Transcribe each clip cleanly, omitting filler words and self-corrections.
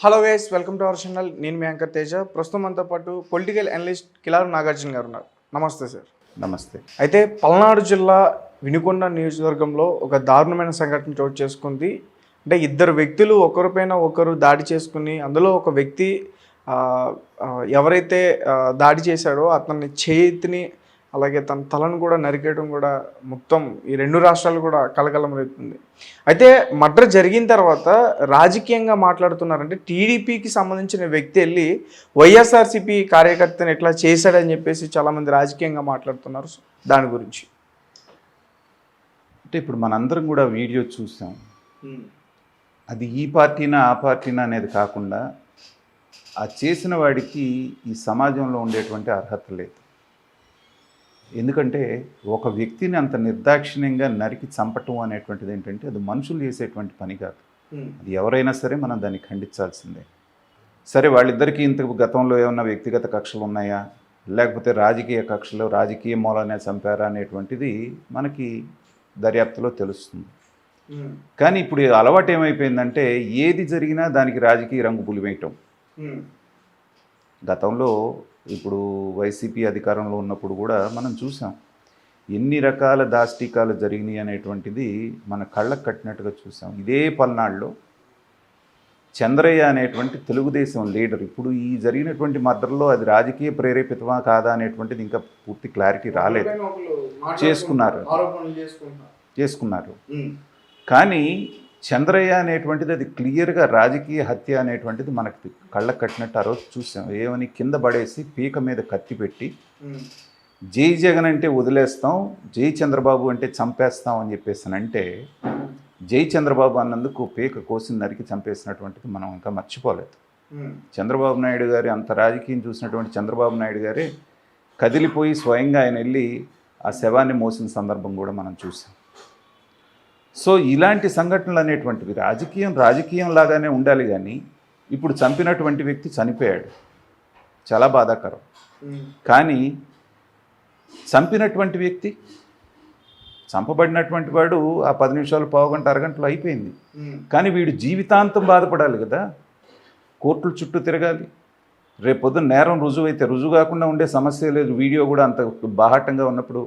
Hello guys, welcome to our channel. నేను మీ anchor Teja. ప్రస్తుతం మనతో పాటు పొలిటికల్ అనలిస్ట్ కిలారు నాగార్జున గారు ఉన్నారు. నమస్తే సార్. నమస్తే. అయితే పల్నాడు జిల్లా వినుకొండ నియోజకవర్గంలో ఒక దారుణమైన సంఘటన చోటు చేసుకుంది. అంటే ఇద్దరు వ్యక్తులు ఒకరిపైన ఒకరు దాడి చేసుకుని, అందులో ఒక వ్యక్తి ఎవరైతే దాడి చేశాడో అతని చేతిని అలాగే తన తలను కూడా నరికేయడం కూడా మొత్తం ఈ రెండు రాష్ట్రాలు కూడా కలకలం రేపుతుంది. అయితే మర్డర్ జరిగిన తర్వాత రాజకీయంగా మాట్లాడుతున్నారంటే టీడీపీకి సంబంధించిన వ్యక్తి వెళ్ళి వైఎస్ఆర్సీపీ కార్యకర్తను ఎట్లా చేశాడని చెప్పేసి చాలామంది రాజకీయంగా మాట్లాడుతున్నారు. దాని గురించి అంటే ఇప్పుడు మనందరం కూడా వీడియో చూసాం. అది ఈ పార్టీనా ఆ పార్టీనా అనేది కాకుండా ఆ చేసిన వాడికి ఈ సమాజంలో ఉండేటువంటి అర్హత లేదు. ఎందుకంటే ఒక వ్యక్తిని అంత నిర్దాక్షిణ్యంగా నరికి చంపటం అనేటువంటిది ఏంటంటే అది మనుషులు చేసేటువంటి పని కాదు. అది ఎవరైనా సరే మనం దాన్ని ఖండించాల్సిందే. సరే, వాళ్ళిద్దరికీ ఇంత గతంలో ఏమన్నా వ్యక్తిగత కక్షలు ఉన్నాయా, లేకపోతే రాజకీయ కక్షలు రాజకీయ మూలనే చంపారా అనేటువంటిది మనకి దర్యాప్తులో తెలుస్తుంది. కానీ ఇప్పుడు అలవాటు ఏమైపోయిందంటే ఏది జరిగినా దానికి రాజకీయ రంగు పులివేయటం. గతంలో ఇప్పుడు వైసీపీ అధికారంలో ఉన్నప్పుడు కూడా మనం చూసాం ఎన్ని రకాల దాష్టికాలు జరిగినాయి అనేటువంటిది మన కళ్ళకు కట్టినట్టుగా చూసాం. ఇదే పల్నాడులో చంద్రయ్య అనేటువంటి తెలుగుదేశం లీడర్, ఇప్పుడు ఈ జరిగినటువంటి మర్డర్లో అది రాజకీయ ప్రేరేపితమా కాదా అనేటువంటిది ఇంకా పూర్తి క్లారిటీ రాలేదు. చేసుకున్నారు కానీ చంద్రయ్య అనేటువంటిది అది క్లియర్గా రాజకీయ హత్య అనేటువంటిది మనకి కళ్ళకు కట్టినట్టు ఆ రోజు చూసాం. ఏమని కింద పడేసి పీక మీద కత్తి పెట్టి జై జగన్ అంటే వదిలేస్తాం, జై చంద్రబాబు అంటే చంపేస్తాం అని చెప్పేసానంటే జై చంద్రబాబు అన్నందుకు పీక కోసి నరికి చంపేసినటువంటిది మనం ఇంకా మర్చిపోలేదు. చంద్రబాబు నాయుడు గారి అంత రాజకీయం చూసినటువంటి చంద్రబాబు నాయుడు గారే కదిలిపోయి స్వయంగా ఆయన వెళ్ళి ఆ శవాన్ని మోసిన సందర్భం కూడా మనం చూసాం. సో ఇలాంటి సంఘటనలు అనేటువంటివి రాజకీయం లాగానే ఉండాలి. కానీ ఇప్పుడు చంపినటువంటి వ్యక్తి చనిపోయాడు, చాలా బాధాకరం. కానీ చంపినటువంటి వ్యక్తి, చంపబడినటువంటి వాడు ఆ 10 నిమిషాలు, పావుగంట, అరగంటలో అయిపోయింది. కానీ వీడు జీవితాంతం బాధపడాలి కదా, కోర్టుల చుట్టూ తిరగాలి. రేపొద్దున నేరం రుజువు అయితే, రుజువు కాకుండా ఉండే సమస్య లేదు. వీడియో కూడా అంత బాహాటంగా ఉన్నప్పుడు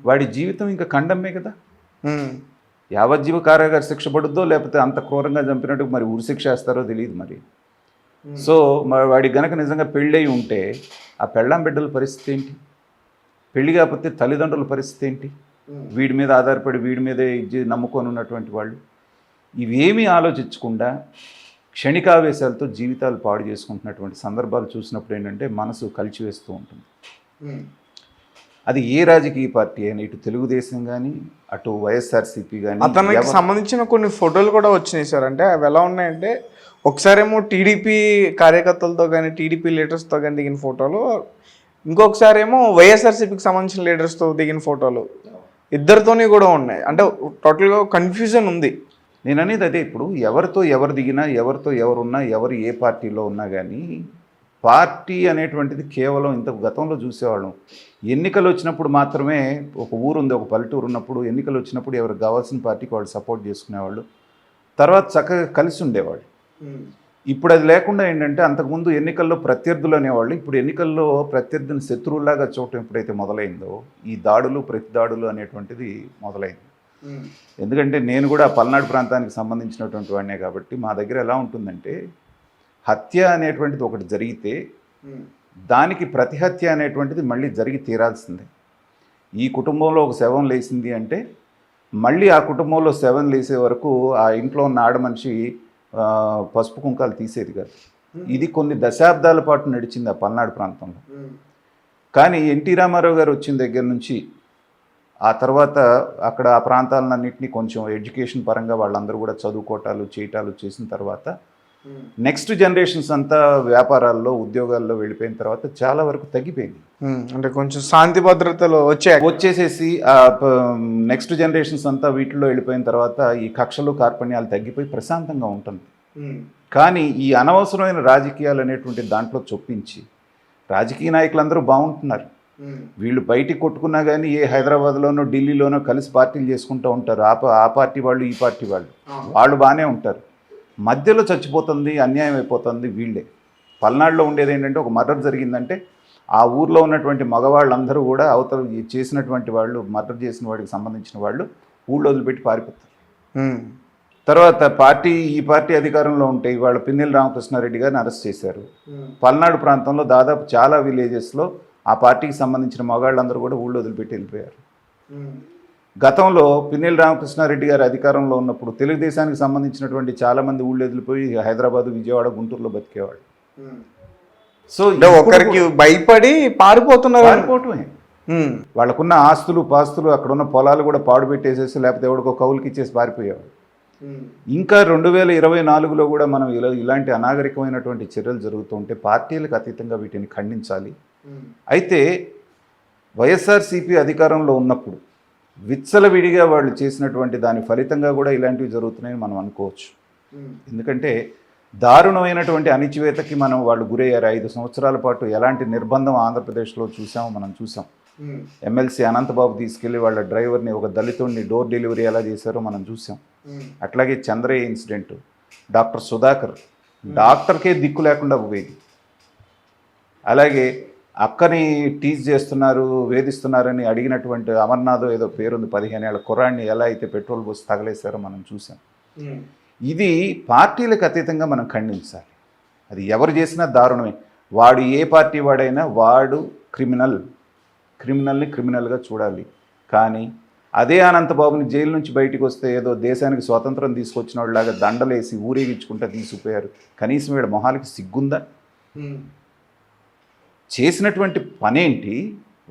వాడి జీవితం ఇంకా ఖండమే కదా. యావజ్జీవ కారాగార శిక్ష పడుద్దో, లేకపోతే అంత క్రూరంగా చంపినట్టు మరి ఉరిశిక్ష వేస్తారో తెలియదు మరి. సో వాడికి గనక నిజంగా పెళ్ళయి ఉంటే ఆ పెళ్ళాం బిడ్డల పరిస్థితి ఏంటి, పెళ్ళి కాకపోతే తల్లిదండ్రుల పరిస్థితి ఏంటి, వీడి మీద ఆధారపడి వీడి మీదే నమ్ముకొని ఉన్నటువంటి వాళ్ళు ఇవేమీ ఆలోచించకుండా క్షణికావేశాలతో జీవితాలు పాడు చేసుకుంటున్నటువంటి సందర్భాలు చూసినప్పుడు ఏంటంటే మనసు కలిచివేస్తూ ఉంటుంది. అది ఏ రాజకీయ పార్టీ అయినా, ఇటు తెలుగుదేశం కానీ అటు వైఎస్ఆర్సీపీ కానీ. అతనికి సంబంధించిన కొన్ని ఫోటోలు కూడా వచ్చినాయి సార్. అంటే అవి ఎలా ఉన్నాయంటే ఒకసారేమో టీడీపీ కార్యకర్తలతో కానీ టీడీపీ లీడర్స్తో కానీ దిగిన ఫోటోలు, ఇంకొకసారి ఏమో వైఎస్ఆర్సీపీకి సంబంధించిన లీడర్స్తో దిగిన ఫోటోలు, ఇద్దరితోని కూడా ఉన్నాయి. అంటే టోటల్గా కన్ఫ్యూజన్ ఉంది. నేను అనేది అదే, ఇప్పుడు ఎవరితో ఎవరు దిగినా, ఎవరితో ఎవరున్నా, ఎవరు ఏ పార్టీలో ఉన్నా కానీ పార్టీ అనేటువంటిది కేవలం ఇంత గతంలో చూసేవాళ్ళం. ఎన్నికలు వచ్చినప్పుడు మాత్రమే, ఒక ఊరు ఉంది, ఒక పల్లెటూరు ఉన్నప్పుడు ఎన్నికలు వచ్చినప్పుడు ఎవరికి కావాల్సిన పార్టీకి వాళ్ళు సపోర్ట్ చేసుకునేవాళ్ళు, తర్వాత చక్కగా కలిసి ఉండేవాళ్ళు. ఇప్పుడు అది లేకుండా ఏంటంటే అంతకుముందు ఎన్నికల్లో ప్రత్యర్థులు అనేవాళ్ళు, ఇప్పుడు ఎన్నికల్లో ప్రత్యర్థిని శత్రువులాగా చూడటం ఎప్పుడైతే మొదలైందో ఈ దాడులు, ప్రతి దాడులు అనేటువంటిది మొదలైంది. ఎందుకంటే నేను కూడా పల్నాడు ప్రాంతానికి సంబంధించినటువంటి వాడినే కాబట్టి మా దగ్గర ఎలా ఉంటుందంటే హత్య అనేటువంటిది ఒకటి జరిగితే దానికి ప్రతిహత్య అనేటువంటిది మళ్ళీ జరిగి తీరాల్సిందే. ఈ కుటుంబంలో ఒక శవం లేచింది అంటే మళ్ళీ ఆ కుటుంబంలో శవం లేసే వరకు ఆ ఇంట్లో ఉన్న ఆడమనిషి పసుపు కుంకాలు తీసేది కాదు. ఇది కొన్ని దశాబ్దాల పాటు నడిచింది ఆ పల్నాడు ప్రాంతంలో. కానీ ఎన్టీ రామారావు గారు వచ్చిన దగ్గర నుంచి ఆ తర్వాత అక్కడ ఆ ప్రాంతాలన్నింటినీ కొంచెం ఎడ్యుకేషన్ పరంగా వాళ్ళందరూ కూడా చదువుకోవటాలు చేయటాలు చేసిన తర్వాత నెక్స్ట్ జనరేషన్స్ అంతా వ్యాపారాల్లో, ఉద్యోగాల్లో వెళ్ళిపోయిన తర్వాత చాలా వరకు తగ్గిపోయింది. అంటే కొంచెం శాంతి భద్రతలు వచ్చేసేసి నెక్స్ట్ జనరేషన్స్ అంతా వీటిల్లో వెళ్ళిపోయిన తర్వాత ఈ కక్షలు, కార్పణ్యాలు తగ్గిపోయి ప్రశాంతంగా ఉంటుంది. కానీ ఈ అనవసరమైన రాజకీయాలు అనేటువంటి దాంట్లో చొప్పించి రాజకీయ నాయకులందరూ బాగుంటున్నారు. వీళ్ళు బయటికి కొట్టుకున్నా కానీ ఏ హైదరాబాద్లోనో ఢిల్లీలోనో కలిసి పార్టీలు చేసుకుంటూ ఉంటారు. ఆ పార్టీ వాళ్ళు, ఈ పార్టీ వాళ్ళు బాగానే ఉంటారు. మధ్యలో చచ్చిపోతుంది, అన్యాయం అయిపోతుంది వీళ్ళే. పల్నాడులో ఉండేది ఏంటంటే ఒక మర్డర్ జరిగిందంటే ఆ ఊర్లో ఉన్నటువంటి మగవాళ్ళందరూ కూడా అవతల చేసినటువంటి వాళ్ళు, మర్డర్ చేసిన వాడికి సంబంధించిన వాళ్ళు ఊళ్ళో వదిలిపెట్టి పారిపోతారు. తర్వాత ఈ పార్టీ అధికారంలో ఉంటే ఇవాళ పిన్నెల్లి రామకృష్ణారెడ్డి గారిని అరెస్ట్ చేశారు. పల్నాడు ప్రాంతంలో దాదాపు చాలా విలేజెస్లో ఆ పార్టీకి సంబంధించిన మగాళ్ళందరూ కూడా ఊళ్ళో వదిలిపెట్టి వెళ్ళిపోయారు. గతంలో పిన్నెల్లి రామకృష్ణారెడ్డి గారు అధికారంలో ఉన్నప్పుడు తెలుగుదేశానికి సంబంధించినటువంటి చాలామంది ఊళ్ళో వదిలిపోయి హైదరాబాద్, విజయవాడ, గుంటూరులో బతికేవాళ్ళు. సో ఒకరికి భయపడి పారిపోవటమే. వాళ్ళకున్న ఆస్తులు పాస్తులు అక్కడున్న పొలాలు కూడా పాడుపెట్టేసేసి లేకపోతే ఎవడికో కౌలుకి ఇచ్చేసి పారిపోయేవాళ్ళు. ఇంకా 2024లో కూడా మనం ఇలాంటి అనాగరికమైనటువంటి చర్యలు జరుగుతుంటే పార్టీలకు అతీతంగా వీటిని ఖండించాలి. అయితే వైఎస్ఆర్సీపీ అధికారంలో ఉన్నప్పుడు విచ్చలవిడిగా వాళ్ళు చేసినటువంటి దాని ఫలితంగా కూడా ఇలాంటివి జరుగుతున్నాయని మనం అనుకోవచ్చు. ఎందుకంటే దారుణమైనటువంటి అణిచివేతకి వాళ్ళు గురయ్యారు. 5 సంవత్సరాల పాటు ఎలాంటి నిర్బంధం ఆంధ్రప్రదేశ్లో మనం చూసాం. ఎమ్మెల్సీ అనంతబాబు తీసుకెళ్లి వాళ్ళ డ్రైవర్ని, ఒక దళితుడిని డోర్ డెలివరీ ఎలా చేశారో మనం చూసాం. అట్లాగే చంద్రయ్య ఇన్సిడెంట్, డాక్టర్ సుధాకర్ డాక్టర్కే దిక్కు లేకుండా పోయేది. అలాగే అక్కని టీజ్ చేస్తున్నారు, వేధిస్తున్నారని అడిగినటువంటి అమర్నాథ్ ఏదో పేరుంది 15 ఏళ్ల కుర్రాడిని ఎలా అయితే పెట్రోల్ పోసి తగలేశారో మనం చూసాం. ఇది పార్టీలకు అతీతంగా మనం ఖండించాలి. అది ఎవరు చేసినా దారుణమే. వాడు ఏ పార్టీ వాడైనా వాడు క్రిమినల్ని క్రిమినల్గా చూడాలి. కానీ అదే అనంతబాబుని జైలు నుంచి బయటికి వస్తే ఏదో దేశానికి స్వాతంత్రం తీసుకొచ్చిన వాళ్ళలాగా దండలేసి ఊరేగించుకుంటా తీసుకుపోయారు. కనీసం వీళ్ళ మొహాలకి సిగ్గుందా? చేసినటువంటి పనేంటి?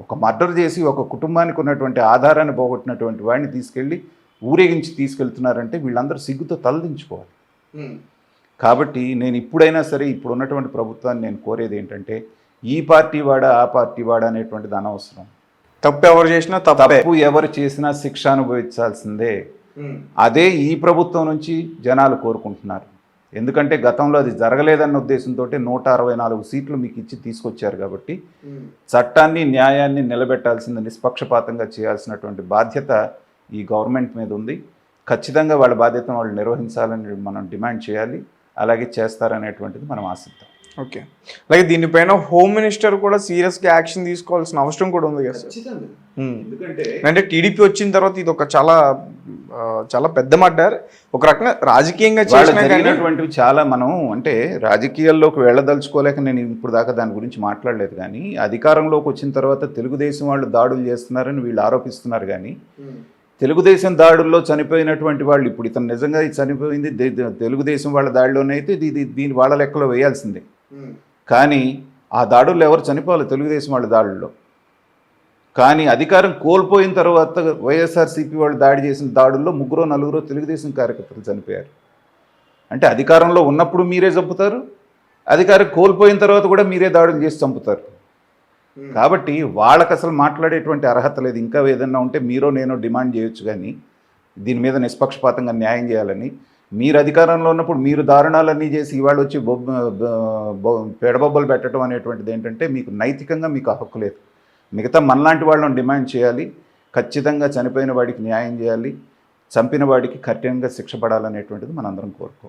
ఒక మర్డర్ చేసి ఒక కుటుంబానికి ఉన్నటువంటి ఆధారాన్ని పోగొట్టినటువంటి వాడిని తీసుకెళ్ళి ఊరేగించి తీసుకెళ్తున్నారంటే వీళ్ళందరూ సిగ్గుతో తలదించుకోవాలి. కాబట్టి నేను ఇప్పుడైనా సరే ఇప్పుడు ఉన్నటువంటి ప్రభుత్వాన్ని నేను కోరేది ఏంటంటే ఈ పార్టీ వాడా ఆ పార్టీ వాడా అనేటువంటిది అనవసరం. తప్పు ఎవరు చేసినా శిక్ష అనుభవించాల్సిందే. అదే ఈ ప్రభుత్వం నుంచి జనాలు కోరుకుంటున్నారు. ఎందుకంటే గతంలో అది జరగలేదన్న ఉద్దేశంతో 164 సీట్లు మీకు ఇచ్చి తీసుకొచ్చారు. కాబట్టి చట్టాన్ని న్యాయాన్ని నిలబెట్టాల్సింది, నిష్పక్షపాతంగా చేయాల్సినటువంటి బాధ్యత ఈ గవర్నమెంట్ మీద ఉంది. ఖచ్చితంగా వాళ్ళ బాధ్యతను వాళ్ళు నిర్వహించాలని మనం డిమాండ్ చేయాలి. అలాగే చేస్తారనేటువంటిది మనం ఆశిద్దాం. ఓకే, అలాగే దీనిపైన హోమ్ మినిస్టర్ కూడా సీరియస్గా యాక్షన్ తీసుకోవాల్సిన అవసరం కూడా ఉంది కదా. అంటే టీడీపీ వచ్చిన తర్వాత ఇది ఒక చాలా పెద్ద మర్డర్. ఒక రకంగా రాజకీయంగా జరిగినటువంటివి చాలా మనం అంటే రాజకీయాల్లోకి వెళ్ళదలుచుకోలేక నేను ఇప్పుడు దాకా దాని గురించి మాట్లాడలేదు. కానీ అధికారంలోకి వచ్చిన తర్వాత తెలుగుదేశం వాళ్ళు దాడులు చేస్తున్నారని వీళ్ళు ఆరోపిస్తున్నారు. కానీ తెలుగుదేశం దాడుల్లో చనిపోయినటువంటి వాళ్ళు ఇప్పుడు ఇతను నిజంగా చనిపోయింది తెలుగుదేశం వాళ్ళ దాడిలోనే అయితే దీని వాళ్ళ లెక్కలో వేయాల్సిందే. కానీ ఆ దాడుల్లో ఎవరు చనిపోవాలి? తెలుగుదేశం వాళ్ళ దాడుల్లో. కానీ అధికారం కోల్పోయిన తర్వాత వైఎస్ఆర్సీపీ వాళ్ళు దాడి చేసిన దాడుల్లో 3-4 తెలుగుదేశం కార్యకర్తలు చనిపోయారు. అంటే అధికారంలో ఉన్నప్పుడు మీరే చంపుతారు, అధికారం కోల్పోయిన తర్వాత కూడా మీరే దాడులు చేసి చంపుతారు. కాబట్టి వాళ్ళకి అసలు మాట్లాడేటువంటి అర్హత లేదు. ఇంకా ఏదన్నా ఉంటే మీరో నేనో డిమాండ్ చేయొచ్చు. కానీ దీని మీద నిష్పక్షపాతంగా న్యాయం చేయాలని, మీరు అధికారంలో ఉన్నప్పుడు మీరు దారుణాలన్నీ చేసి ఇవాళ వచ్చి పెడబొబ్బలు పెట్టడం అనేటువంటిది ఏంటంటే మీకు నైతికంగా మీకు హక్కు లేదు. మిగతా మనలాంటి వాళ్ళని డిమాండ్ చేయాలి. ఖచ్చితంగా చనిపోయిన వాడికి న్యాయం చేయాలి, చంపిన వాడికి కఠినంగా శిక్ష పడాలనేటువంటిది మనందరం కోరుకోవాలి.